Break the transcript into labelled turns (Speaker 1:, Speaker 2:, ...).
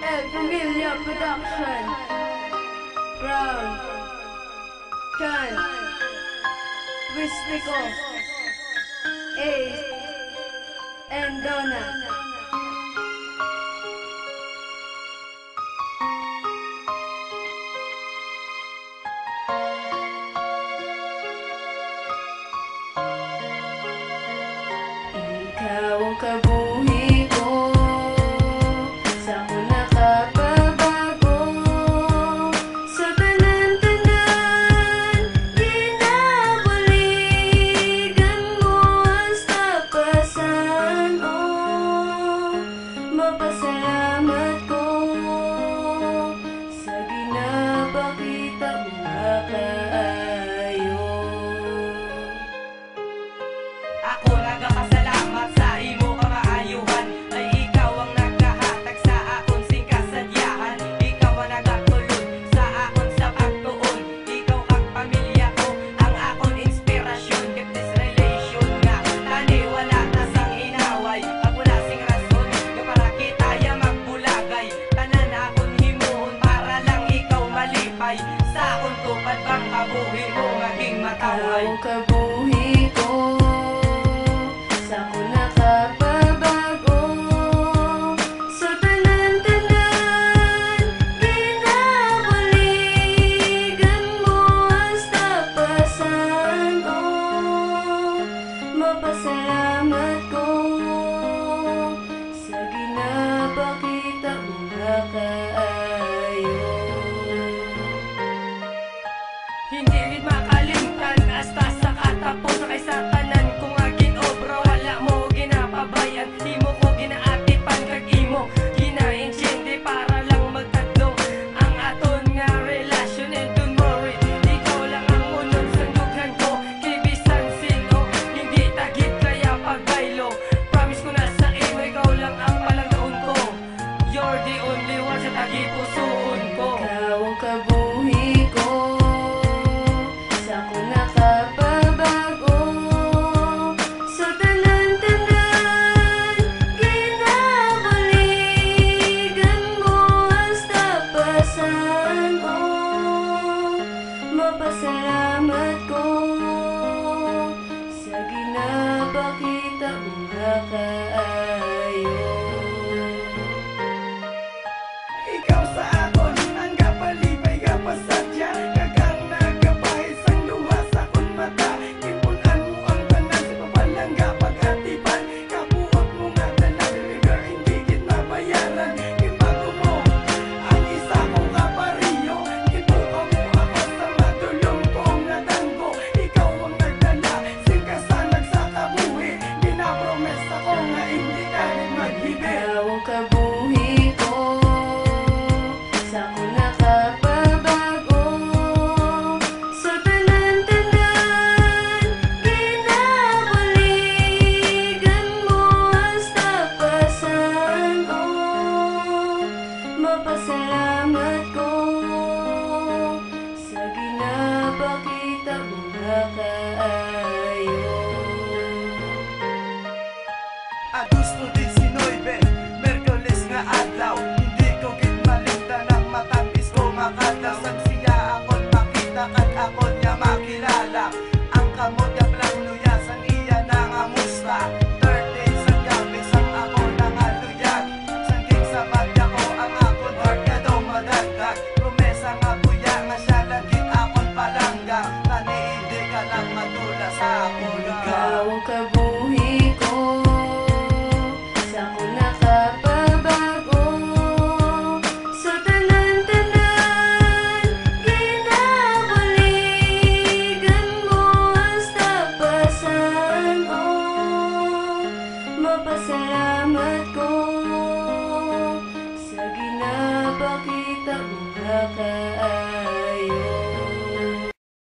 Speaker 1: El Familia Production. Brown, Chan, Wisnico, Ace, and Donna. Ikaw ang kabuhi ko, sa ako nakapabago, sa tanan-tanan, ginabaligan mo hasta pasan, mapasalamat ko sa ginapakita mga kaayo.
Speaker 2: Ako nagpasalamat sa imo kamaayuhan, ay ikaw ang nagkahatag sa akon sing kasadyahan. Ikaw ang nagatulod sa akon sa pagtuon. Ikaw ang pamilya ko, ang akon inspirasyon. Keep this relation nga tani wala na sang inaway. Pag wala sing rason nga para kita ya magbulagay, tanan akon himuon para lang ikaw malipay. Sa akon tupad bang kabuhi mo maging mataway.
Speaker 1: Ikaw kabuhi ko, sa ako nakapabago, sa tanan-tanan, ginabaligan mo hasta pasan, mapasalamat ko sa ginapakita mga kaayo.
Speaker 2: Hindi rin makalimtan hasta sa katapos kay sa tanan kung agin obra wala mo ginapabayan. Di mo ko ginaatipan kag imo ginainsyende para lang magtadlo ang aton nga relasyon. And don't worry, ikaw lang ang unod sa dughan ko, kibisan sino hindi tagit kaya pagbaylo. Promise ko na sa imo ikaw lang ang palanggaon ko. You're the only one sa tagipusoon ko.
Speaker 1: Ikaw ang kabuhi ko, sa ako nakapabago, sa tanan-tanan, ginabaligan mo hasta pasan, mapasalamat ko sa ginapakita mga kaayo.
Speaker 2: Ikaw sa akon ang kapalibay ka pasadya, kagang nagapahis ang luha sa akong mata. Kipunan mo ang tanan sa papalangga pag-atipan, kabuot mo nga tanan bigger hindi gid mabayaran. Kibago mo ang isa kong kapariyo, kibuo mo ako sa madulong kong natanggo. Ikaw ang nagdala sing kasanag sa kabuhi, ginapromes ako nga hindi ka rin maghibi.
Speaker 1: Ikaw ang kabuhi ko, sa ako nakapabago, sa tanan-tanan, ginabaligan mo hasta pasan, mapasalamat ko sa ginapakita mga kaayo.
Speaker 2: Agosto 19, Merkules nga adlaw, hindi ko gid malimtan ang matapis ko makadlaw. Sang siya akon makita kag akon niya makilala, ang kamot nga blang luyasan iya na nga musta. 30 sa gabi sang ako na nga luyag, sang king sa badya ko ang akon heart nga daw madagdag. Promesa nga kuya nga siya lagit akon palangga, tani hindi ka lang madula sa akon.
Speaker 1: Ikaw ang kabuhi ko, sa ako nakapabago, sa tanan-tanan, ginabaligan mo hasta pasan, mapasalamat ko sa ginapakita mga kaayo.